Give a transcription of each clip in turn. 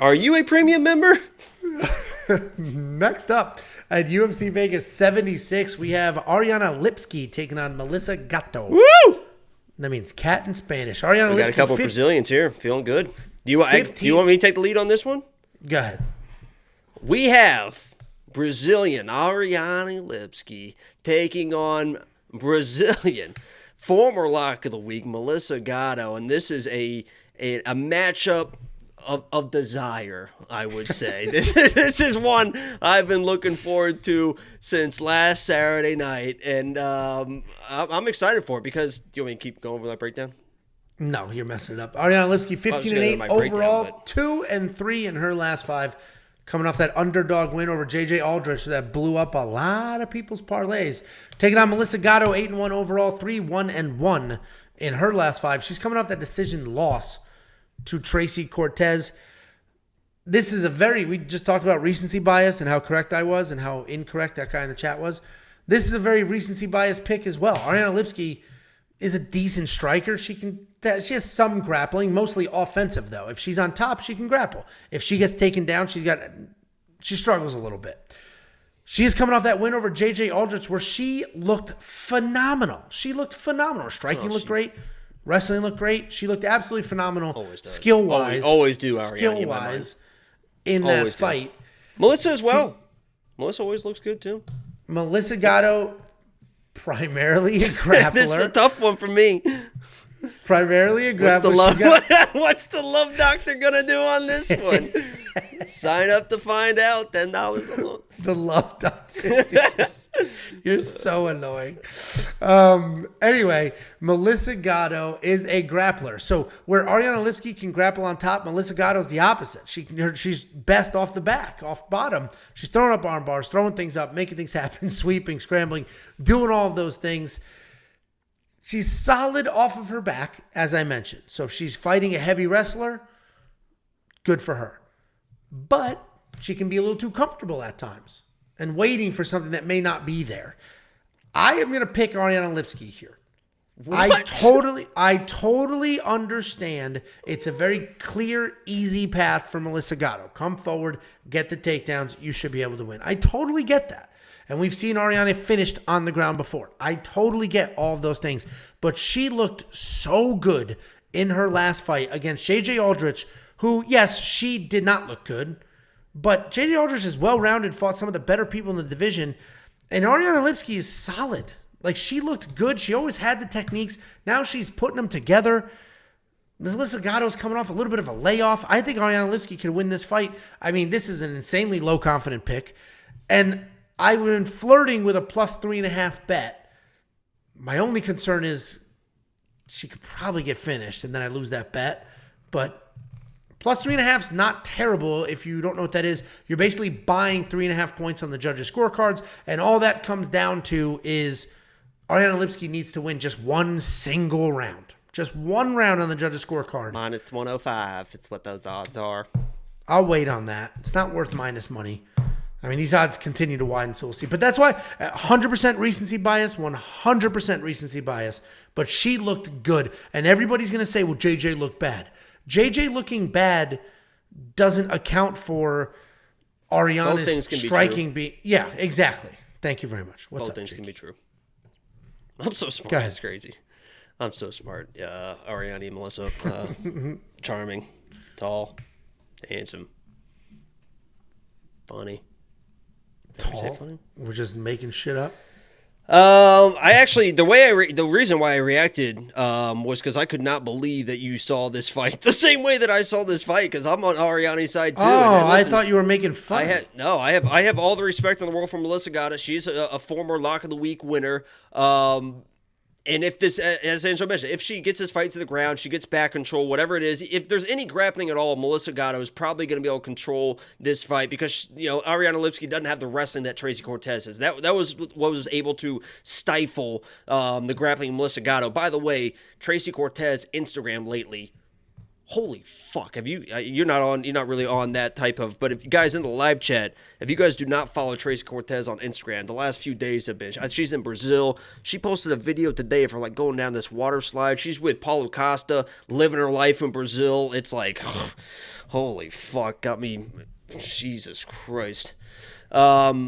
Are you a premium member? Next up at UFC Vegas 76, we have Ariane Lipski taking on Melissa Gatto. Woo! That means cat in Spanish. Ariane Lipski. We got a couple of Brazilians here. Feeling good. Do you want me to take the lead on this one? Go ahead. We have Brazilian Ariane Lipski taking on Brazilian former lock of the week, Melissa Gatto. And this is a matchup of desire, I would say. This is one I've been looking forward to since last Saturday night, and I'm excited for it because, do you want me to keep going over that breakdown? No, you're messing it up. Ariane Lipski, 15-8 overall, 2-3 in her last 5, coming off that underdog win over JJ Aldrich that blew up a lot of people's parlays. Taking on Melissa Gatto, 8-1 overall, 3-1-1 in her last 5. She's coming off that decision loss to Tracy Cortez. This is we just talked about recency bias and how correct I was and how incorrect that guy in the chat was. This is a very recency bias pick as well. Ariane Lipski is a decent striker. She has some grappling, mostly offensive though. If she's on top, she can grapple. If she gets taken down, she struggles a little bit. She is coming off that win over JJ Aldrich where she looked phenomenal. Her striking looked great. Wrestling looked great. She looked absolutely phenomenal. Always does. Skill-wise. Always do, Ariane. Skill-wise in that fight. Melissa as well. Melissa always looks good, too. Melissa Gatto, primarily a grappler. This is a tough one for me. Primarily a grappler. What's the love doctor going to do on this one? Sign up to find out. $10 a month. The love doctor. You're so annoying. Anyway, Melissa Gatto is a grappler. So where Ariane Lipski can grapple on top, Melissa Gatto is the opposite. She's best off the back, off bottom. She's throwing up arm bars, throwing things up, making things happen, sweeping, scrambling, doing all of those things. She's solid off of her back, as I mentioned. So if she's fighting a heavy wrestler, good for her. But she can be a little too comfortable at times and waiting for something that may not be there. I am going to pick Ariane Lipski here. What? I totally understand. It's a very clear, easy path for Melissa Gatto. Come forward, get the takedowns. You should be able to win. I totally get that. And we've seen Ariane finished on the ground before. I totally get all of those things. But she looked so good in her last fight against JJ Aldrich, who, yes, she did not look good. But JJ Aldrich is well-rounded, fought some of the better people in the division. And Ariane Lipski is solid. Like, she looked good. She always had the techniques. Now she's putting them together. Melissa Gatto's coming off a little bit of a layoff. I think Ariane Lipski can win this fight. I mean, this is an insanely low-confident pick. And I've been flirting with a plus 3.5 bet. My only concern is she could probably get finished, and then I lose that bet. But plus 3.5 is not terrible if you don't know what that is. You're basically buying 3.5 points on the judges' scorecards, and all that comes down to is Ariane Lipski needs to win just one single round. Just one round on the judges' scorecard. Minus 105. It's what those odds are. I'll wait on that. It's not worth minus money. I mean, these odds continue to widen, so we'll see. But that's why 100% recency bias, 100% recency bias. But she looked good. And everybody's going to say, well, JJ looked bad. JJ looking bad doesn't account for Ariana's striking. Yeah, exactly. Thank you very much. Both things can be true. I'm so smart. It's crazy. I'm so smart. Ariane and Melissa, charming, tall, handsome, funny. Tall? We're just making shit up. The reason why I reacted was because I could not believe that you saw this fight the same way that I saw this fight, because I'm on Ariane's side too. Oh, I thought you were making fun. I have all the respect in the world for Melissa Gatto. She's a former Lock of the Week winner. And if this, as Angelo mentioned, if she gets this fight to the ground, she gets back control, whatever it is, if there's any grappling at all, Melissa Gatto is probably going to be able to control this fight because, Ariane Lipski doesn't have the wrestling that Tracy Cortez has. That was what was able to stifle the grappling of Melissa Gatto. By the way, Tracy Cortez Instagram lately, Holy fuck! Have you? You're not really on that type of. But if you guys in the live chat, if you guys do not follow Tracy Cortez on Instagram, the last few days have been. She's in Brazil. She posted a video today of her like going down this water slide. She's with Paulo Costa, living her life in Brazil. It's like, holy fuck! Got me. Jesus Christ. What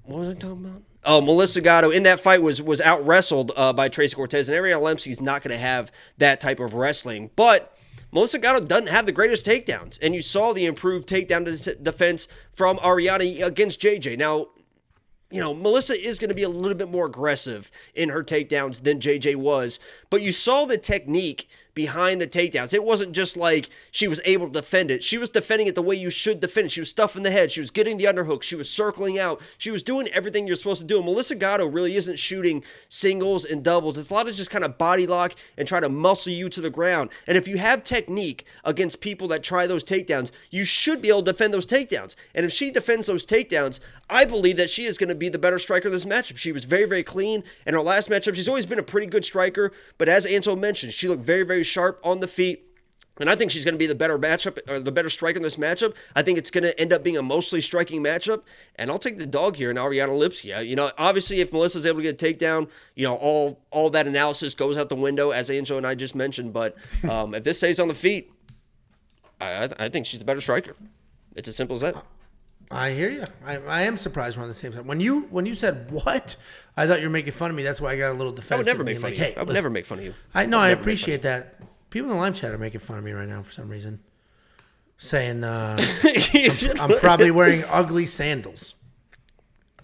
was I talking about? Oh, Melissa Gatto in that fight was out wrestled by Tracy Cortez, and Ariane Lipski's not going to have that type of wrestling, but. Melissa Gatto doesn't have the greatest takedowns, and you saw the improved takedown defense from Ariane against JJ. Now, Melissa is going to be a little bit more aggressive in her takedowns than JJ was, but you saw the technique behind the takedowns. It wasn't just like she was able to defend it. She was defending it the way you should defend it. She was stuffing the head. She was getting the underhook. She was circling out. She was doing everything you're supposed to do. And Melissa Gatto really isn't shooting singles and doubles. It's a lot of just kind of body lock and try to muscle you to the ground. And if you have technique against people that try those takedowns, you should be able to defend those takedowns. And if she defends those takedowns, I believe that she is going to be the better striker in this matchup. She was very, very clean in her last matchup. She's always been a pretty good striker, but as Angelo mentioned, she looked very, very sharp on the feet. And I think she's going to be the better matchup, or the better striker in this matchup. I think it's going to end up being a mostly striking matchup. And I'll take the dog here in Ariane Lipski. Obviously, if Melissa's able to get a takedown, all that analysis goes out the window, as Angelo and I just mentioned. But if this stays on the feet, I think she's the better striker. It's as simple as that. I hear you. I am surprised we're on the same side. When you said what, I thought you were making fun of me. That's why I got a little defensive. I would never make fun of you. I would never make fun of you. I appreciate that. People in the live chat are making fun of me right now for some reason, saying I'm probably wearing ugly sandals.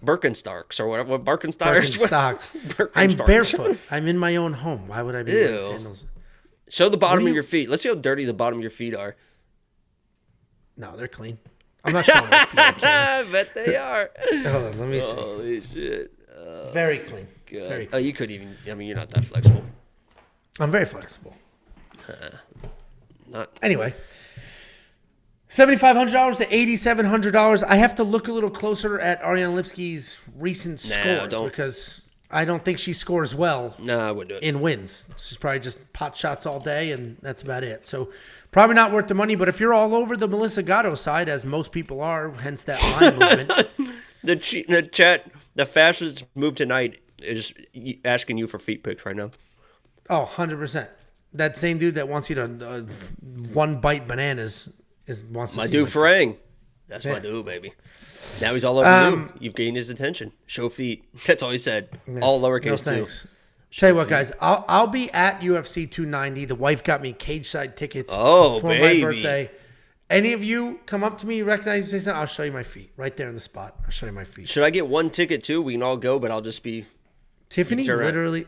Birkenstocks or whatever. Birkenstocks. I'm barefoot. I'm in my own home. Why would I be wearing sandals? Show the bottom of your feet. Let's see how dirty the bottom of your feet are. No, they're clean. I'm not showing my feet. I bet they are. Hold on, let me see. Holy shit. Very clean. God. Very clean. Oh, you could even. You're not that flexible. I'm very flexible. Not anyway. $7,500 to $8,700. I have to look a little closer at Ariane Lipski's recent scores because I don't think she scores well. No, I wouldn't do it. In wins. She's probably just pot shots all day, and that's about it. So probably not worth the money. But if you're all over the Melissa Gatto side, as most people are, hence that line movement. The chat, the fastest move tonight is asking you for feet pics right now. Oh, 100%. That same dude that wants you to one bite bananas wants to my see dude Farang. That's my dude, baby. Now he's all over you. You've gained his attention. Show feet. That's all he said. Yeah. All lowercase too. Tell you what, guys. I'll be at UFC 290. The wife got me cage side tickets for my birthday. Any of you come up to me, recognize me, say something, I'll show you my feet right there in the spot. I'll show you my feet. Should I get one ticket too? We can all go, but I'll just be. Tiffany literally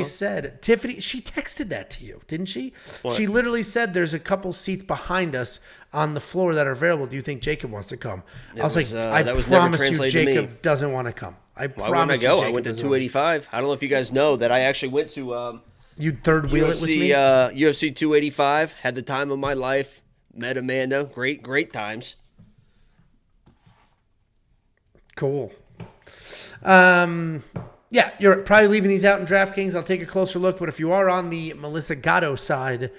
said, she texted that to you, didn't she? What? She literally said there's a couple seats behind us on the floor that are available. Do you think Jacob wants to come? I was like, I promise you Jacob doesn't want to come. Why wouldn't I go? I went to 285. I don't know if you guys know that I actually went to you third wheel it with me? UFC 285. Had the time of my life. Met Amanda. Great times. Cool. Yeah, you're probably leaving these out in DraftKings. I'll take a closer look. But if you are on the Melissa Gatto side,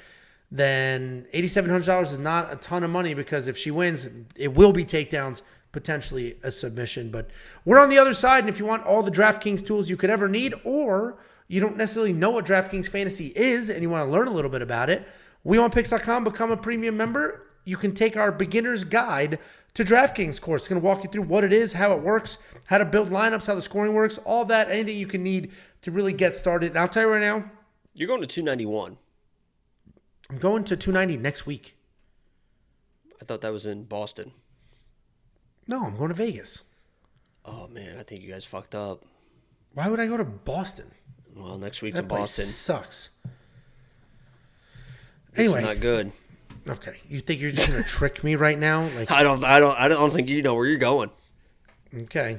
then $8,700 is not a ton of money because if she wins, it will be takedowns, potentially a submission. But we're on the other side, and if you want all the DraftKings tools you could ever need, or you don't necessarily know what DraftKings Fantasy is and you want to learn a little bit about it, WeWantPicks.com, become a premium member. You can take our beginner's guide to DraftKings course. It's going to walk you through what it is, how it works, how to build lineups, how the scoring works, all that, anything you can need to really get started. And I'll tell you right now. You're going to 291. I'm going to 290 next week. I thought that was in Boston. No, I'm going to Vegas. Oh, man, I think you guys fucked up. Why would I go to Boston? Well, next week's in Boston. Boston. Sucks. Anyway. It's not good. Okay. You think you're just going to trick me right now? I don't think you know where you're going. Okay.